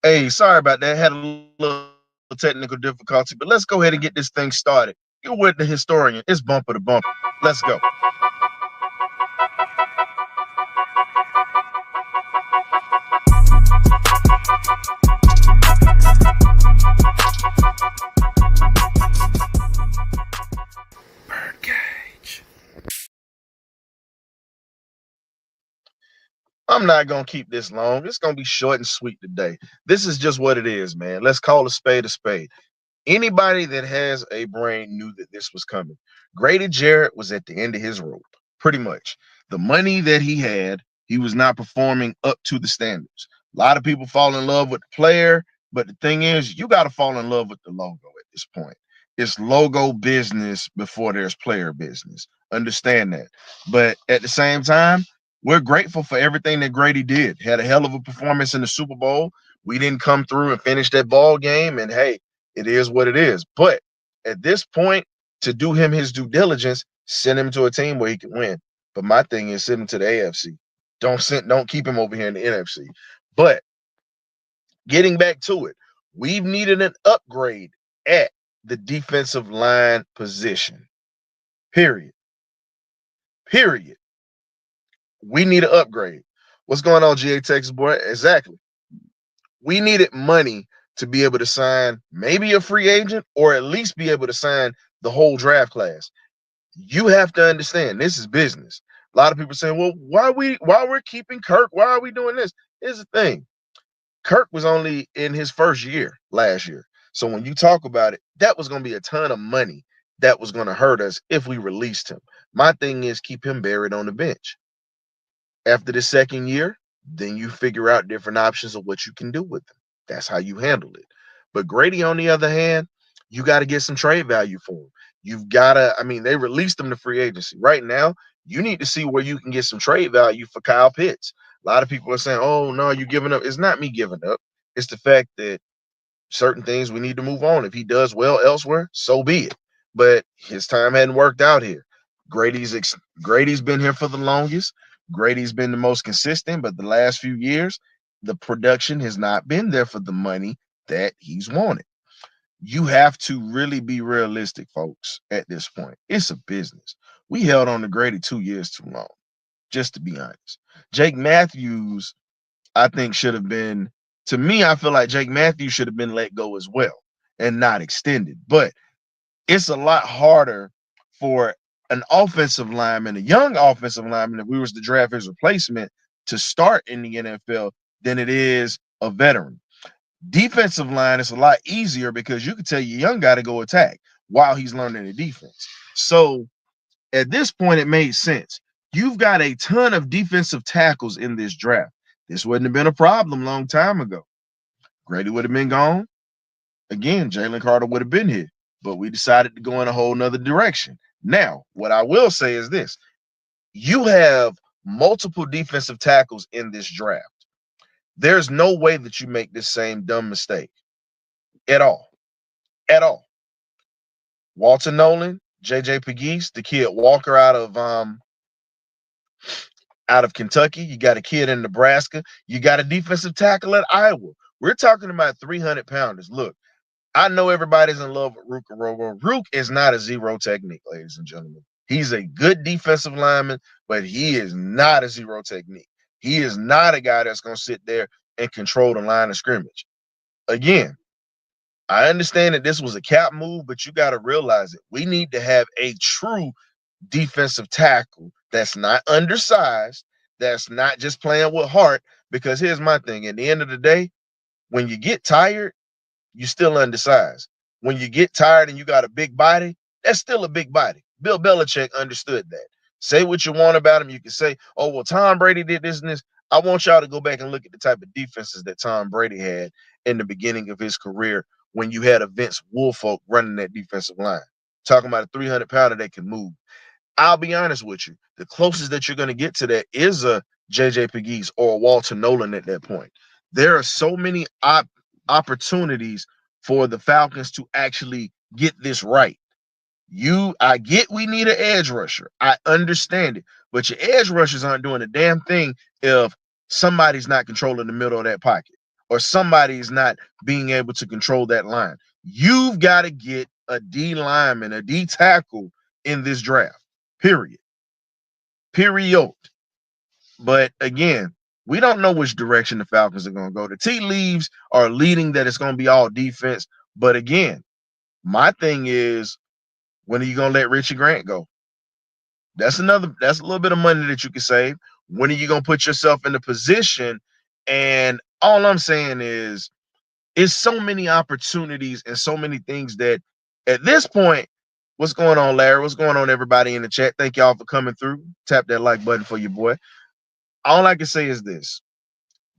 Hey, sorry about that. Had a little technical difficulty, but let's go ahead and get this thing started. You're with the historian. It's bumper to bumper. Let's go. Birdcage. I'm not gonna keep this long. It's gonna be short and sweet today. This is just what it is, man. Let's call a spade a spade. Anybody that has a brain knew that this was coming. Grady Jarrett was at the end of his rope, pretty much. The money that he had, he was not performing up to the standards. A lot of people fall in love with the player, but the thing is, you got to fall in love with the logo at this point. It's logo business before there's player business. Understand that. But at the same time, we're grateful for everything that Grady did. Had a hell of a performance in the Super Bowl. We didn't come through and finish that ball game, and hey, it is what it is. But at this point, to do him his due diligence, send him to a team where he can win. But my thing is send him to the AFC. Don't keep him over here in the NFC. But getting back to it, we've needed an upgrade at the defensive line position. Period. Period. We need an upgrade. What's going on, GA Texas boy? Exactly. We needed money to be able to sign maybe a free agent or at least be able to sign the whole draft class. You have to understand this is business. A lot of people say, well, why we're keeping Kirk? Why are we doing this? Here's the thing. Kirk was only in his first year last year. So when you talk about it, that was going to be a ton of money that was going to hurt us if we released him. My thing is keep him buried on the bench. After the second year, then you figure out different options of what you can do with them. That's how you handle it. But Grady, on the other hand, you got to get some trade value for him. You've got to, I mean, they released him to free agency. Right now, you need to see where you can get some trade value for Kyle Pitts. A lot of people are saying, oh, no, you're giving up. It's not me giving up. It's the fact that certain things we need to move on. If he does well elsewhere, so be it. But his time hadn't worked out here. Grady's been here for the longest. Grady's been the most consistent, but the last few years, the production has not been there for the money that he's wanted. You have to really be realistic, folks, at this point. It's a business. We held on to Grady 2 years too long, just to be honest. Jake Matthews, I think, should have been, to me, I feel like Jake Matthews should have been let go as well and not extended. But it's a lot harder for an offensive lineman, a young offensive lineman, if we was to draft his replacement to start in the NFL than it is a veteran. Defensive line is a lot easier because you can tell your young guy to go attack while he's learning the defense. So at this point, it made sense. You've got a ton of defensive tackles in this draft. This wouldn't have been a problem a long time ago. Grady would have been gone. Again, Jalen Carter would have been here, but we decided to go in a whole nother direction. Now, what I will say is this: you have multiple defensive tackles in this draft. There's no way that you make this same dumb mistake at all. At all. Walter Nolan, JJ Pegues, the kid Walker out of Kentucky. You got a kid in Nebraska. You got a defensive tackle at Iowa. We're talking about 300 pounders. Look, I know everybody's in love with Rook Rogo. Rook is not a zero technique, ladies and gentlemen. He's a good defensive lineman, but he is not a zero technique. He is not a guy that's going to sit there and control the line of scrimmage. Again, I understand that this was a cap move, but you got to realize it. We need to have a true defensive tackle that's not undersized, that's not just playing with heart. Because here's my thing: at the end of the day, when you get tired, you're still undersized. When you get tired and you got a big body, that's still a big body. Bill Belichick understood that. Say what you want about him. You can say, oh, well, Tom Brady did this and this. I want y'all to go back and look at the type of defenses that Tom Brady had in the beginning of his career when you had a Vince Wilfork running that defensive line. Talking about a 300-pounder that can move. I'll be honest with you. The closest that you're going to get to that is a JJ Pegues or a Walter Nolan at that point. There are so many opportunities for the Falcons to actually get this right. I get we need an edge rusher. I understand it. But your edge rushers aren't doing a damn thing if somebody's not controlling the middle of that pocket. or somebody's not being able to control that line. You've got to get a D lineman, a D tackle in this draft. Period. Period. But again, we don't know which direction the Falcons are going to go. The tea leaves are leading that it's going to be all defense. But again, my thing is, when are you going to let Richie Grant go? That's a little bit of money that you can save. When are you going to put yourself in the position? And all I'm saying is, it's so many opportunities and so many things that at this point, what's going on, Larry? What's going on, everybody in the chat? Thank y'all for coming through. Tap that like button for your boy. All I can say is this: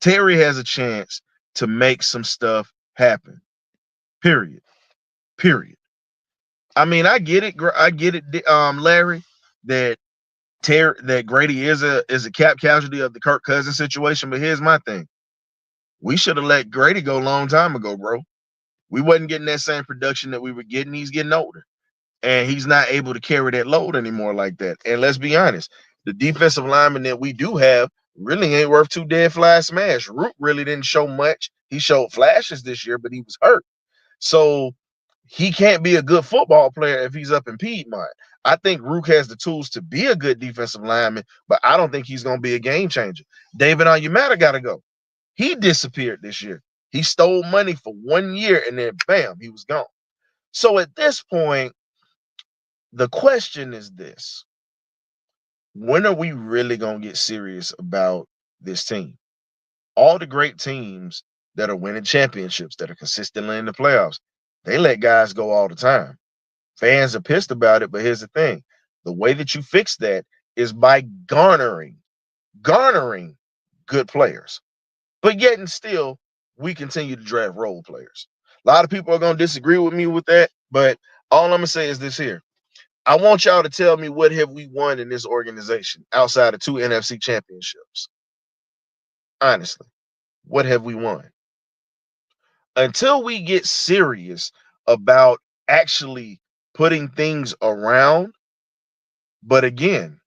Terry has a chance to make some stuff happen. Period. Period. I mean, I get it. Larry, that Grady is a cap casualty of the Kirk Cousins situation. But here's my thing: we should have let Grady go a long time ago, bro. We wasn't getting that same production that we were getting. He's getting older, and he's not able to carry that load anymore like that. And let's be honest, the defensive lineman that we do have really ain't worth two dead fly smash. Root really didn't show much. He showed flashes this year, but he was hurt. So he can't be a good football player if he's up in Piedmont. I think Rook has the tools to be a good defensive lineman, but I don't think he's going to be a game changer. David Onyemata got to go. He disappeared this year. He stole money for 1 year, and then bam, he was gone. So at this point, the question is this: when are we really going to get serious about this team? All the great teams that are winning championships, that are consistently in the playoffs, they let guys go all the time. Fans are pissed about it, but here's the thing: the way that you fix that is by garnering good players. But yet and still, we continue to draft role players. A lot of people are going to disagree with me with that, but all I'm going to say is this here: I want y'all to tell me, what have we won in this organization outside of 2 NFC championships? Honestly, what have we won? Until we get serious about actually putting things around, but again,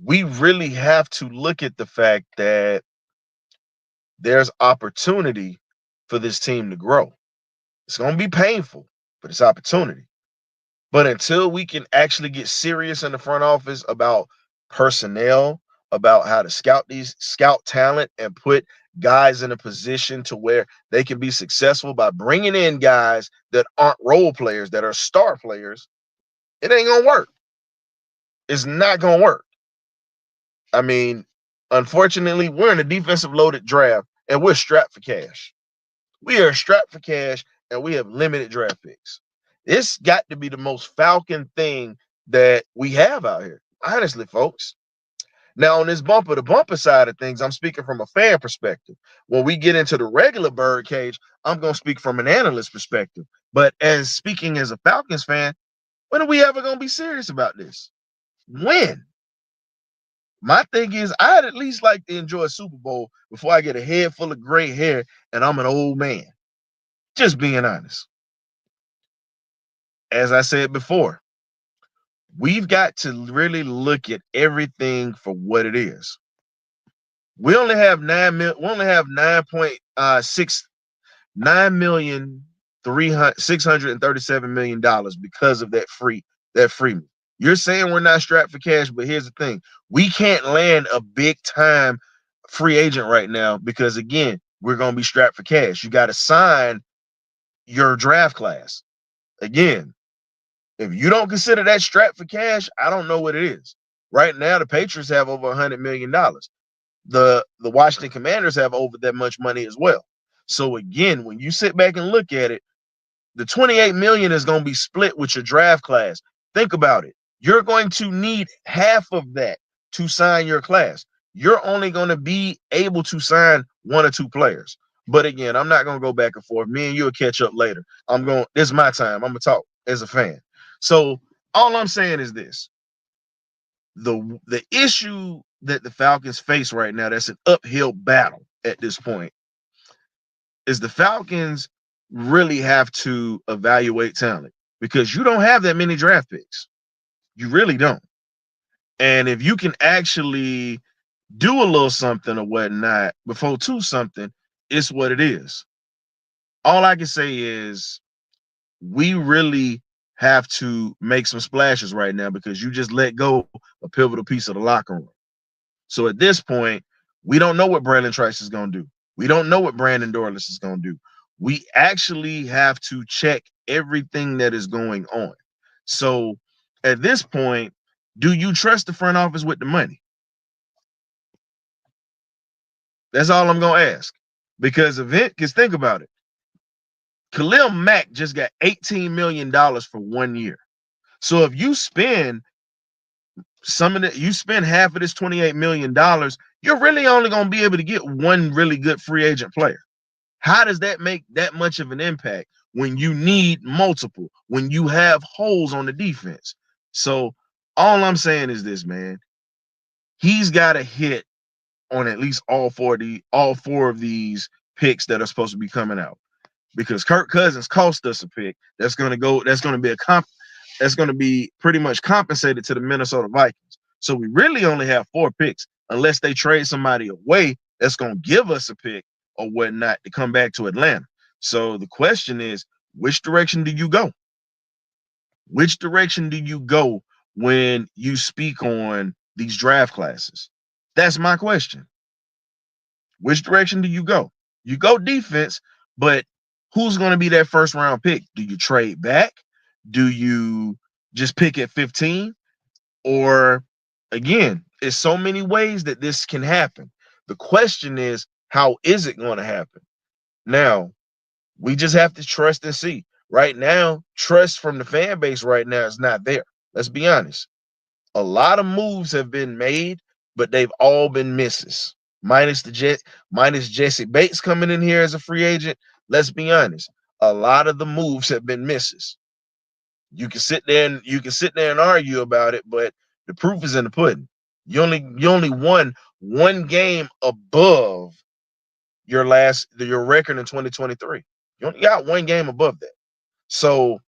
we really have to look at the fact that there's opportunity for this team to grow. It's going to be painful, but it's opportunity. But until we can actually get serious in the front office about personnel, about how to scout talent and put guys in a position to where they can be successful by bringing in guys that aren't role players, that are star players, it ain't going to work. It's not going to work. I mean, unfortunately, we're in a defensive loaded draft and we're strapped for cash. We are strapped for cash and we have limited draft picks. It's got to be the most Falcon thing that we have out here, honestly, folks. Now, on this bumper to bumper side of things, I'm speaking from a fan perspective. When we get into the regular bird cage, I'm going to speak from an analyst perspective. But as speaking as a Falcons fan, when are we ever going to be serious about this? When? My thing is, I'd at least like to enjoy a Super Bowl before I get a head full of gray hair and I'm an old man. Just being honest. As I said before, we've got to really look at everything for what it is. We only have 9,637,000,000 because of that freebie. You're saying we're not strapped for cash, but here's the thing: we can't land a big time free agent right now because, again, we're going to be strapped for cash. You got to sign your draft class. Again, if you don't consider that strapped for cash, I don't know what it is. Right now, the Patriots have over $100 million. The Washington Commanders have over that much money as well. So again, when you sit back and look at it, the 28 million is going to be split with your draft class. Think about it. You're going to need half of that to sign your class. You're only going to be able to sign 1 or 2 players. But again, I'm not going to go back and forth. Me and you will catch up later. This is my time. I'm going to talk as a fan. So all I'm saying is this: the issue that the Falcons face right now, that's an uphill battle at this point, is the Falcons really have to evaluate talent, because you don't have that many draft picks. You really don't. And if you can actually do a little something or whatnot before 2 something, it's what it is. All I can say is we really have to make some splashes right now because you just let go a pivotal piece of the locker room. So at this point, we don't know what Braylon Trice is going to do. We don't know what Brandon Dorless is going to do. We actually have to check everything that is going on. So at this point, do you trust the front office with the money? That's all I'm going to ask. Because think about it. Khalil Mack just got $18 million for 1 year. So if you spend you spend half of this $28 million, you're really only going to be able to get one really good free agent player. How does that make that much of an impact when you need multiple, when you have holes on the defense? So all I'm saying is this, man. He's got to hit on at least all four of these picks that are supposed to be coming out. Because Kirk Cousins cost us a pick that's going to be pretty much compensated to the Minnesota Vikings. So we really only have 4 picks unless they trade somebody away that's going to give us a pick or whatnot to come back to Atlanta. So the question is, which direction do you go? Which direction do you go when you speak on these draft classes? That's my question. Which direction do you go? You go defense, but who's going to be that first round pick? Do you trade back? Do you just pick at 15? Or again, it's so many ways that this can happen. The question is, how is it going to happen? Now, we just have to trust and see. Right now, trust from the fan base right now is not there. Let's be honest. A lot of moves have been made, but they've all been misses. Minus Jesse Bates coming in here as a free agent. Let's be honest. A lot of the moves have been misses. You can sit there and argue about it, but the proof is in the pudding. You only won one game above your record in 2023. You only got one game above that. So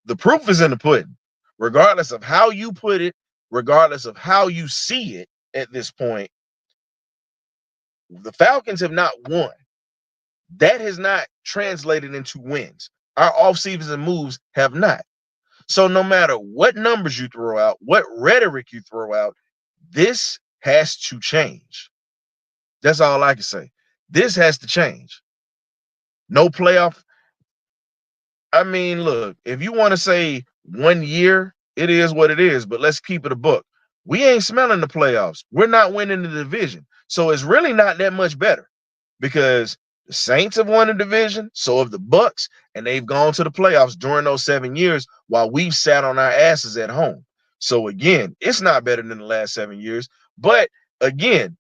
the proof is in the pudding. Regardless of how you put it, regardless of how you see it at this point, the Falcons have not won. That has not translated into wins. Our offseason moves have not. So no matter what numbers you throw out, what rhetoric you throw out, this has to change. That's all I can say. This has to change. No playoff. I mean, look, if you want to say 1 year, it is what it is, but let's keep it a book. We ain't smelling the playoffs. We're not winning the division. So it's really not that much better because the Saints have won the division, so have the Bucks, and they've gone to the playoffs during those 7 years while we've sat on our asses at home. So again, it's not better than the last 7 years. But again,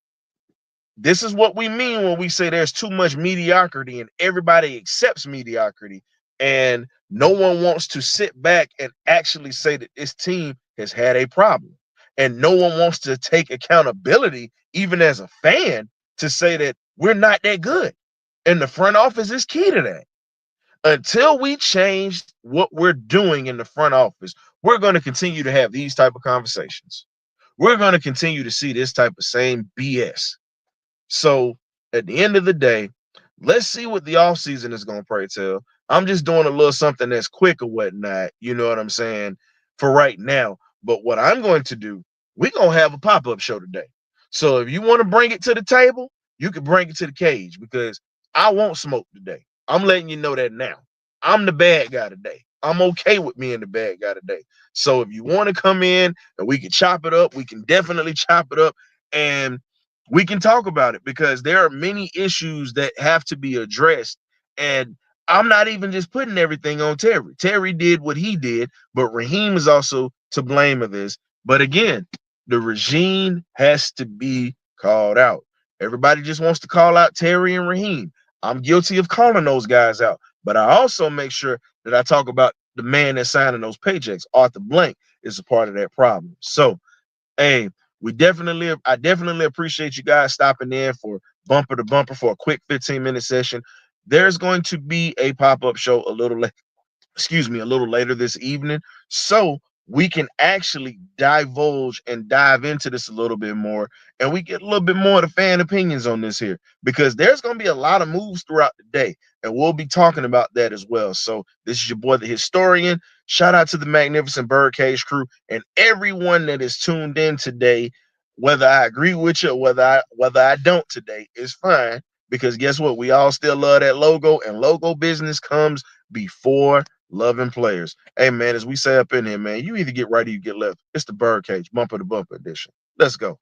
this is what we mean when we say there's too much mediocrity and everybody accepts mediocrity. And no one wants to sit back and actually say that this team has had a problem. And no one wants to take accountability, even as a fan, to say that we're not that good. And the front office is key to that. Until we change what we're doing in the front office, we're going to continue to have these type of conversations. We're going to continue to see this type of same BS. So at the end of the day, let's see what the offseason is going to pray tell. I'm just doing a little something that's quick or whatnot, you know what I'm saying, for right now. But what I'm going to do, we're going to have a pop-up show today. So if you want to bring it to the table, you can bring it to the cage because I won't smoke today. I'm letting you know that now. I'm the bad guy today. I'm okay with being the bad guy today. So if you want to come in and we can chop it up, we can definitely chop it up. And we can talk about it because there are many issues that have to be addressed. And I'm not even just putting everything on Terry. Terry did what he did, but Raheem is also to blame of this. But again, the regime has to be called out. Everybody just wants to call out Terry and Raheem. I'm guilty of calling those guys out, but I also make sure that I talk about the man that's signing those paychecks. Arthur Blank is a part of that problem. So, hey, I definitely appreciate you guys stopping in for bumper to bumper for a quick 15-minute session. There's going to be a pop-up show a little later this evening. So we can actually divulge and dive into this a little bit more, and we get a little bit more of the fan opinions on this here, because there's going to be a lot of moves throughout the day, and we'll be talking about that as well. So this is your boy, the historian. Shout out to the magnificent Birdcage crew and everyone that is tuned in today. Whether I agree with you or whether I don't today is fine, because guess what? We all still love that logo, and logo business comes before loving players. Hey man, as we say up in here, man, you either get right or you get left. It's the Birdcage bumper to bumper edition. Let's go.